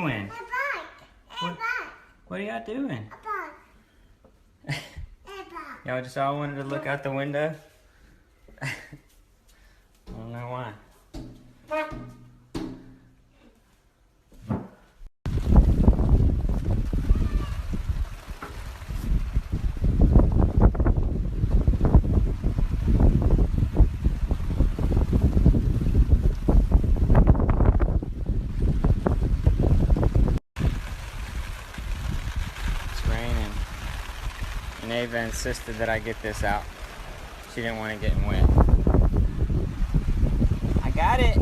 doing? What are y'all doing? Y'all just all wanted to look out the window? I don't know why. And Ava insisted that I get this out. She didn't want it getting wet. I got it.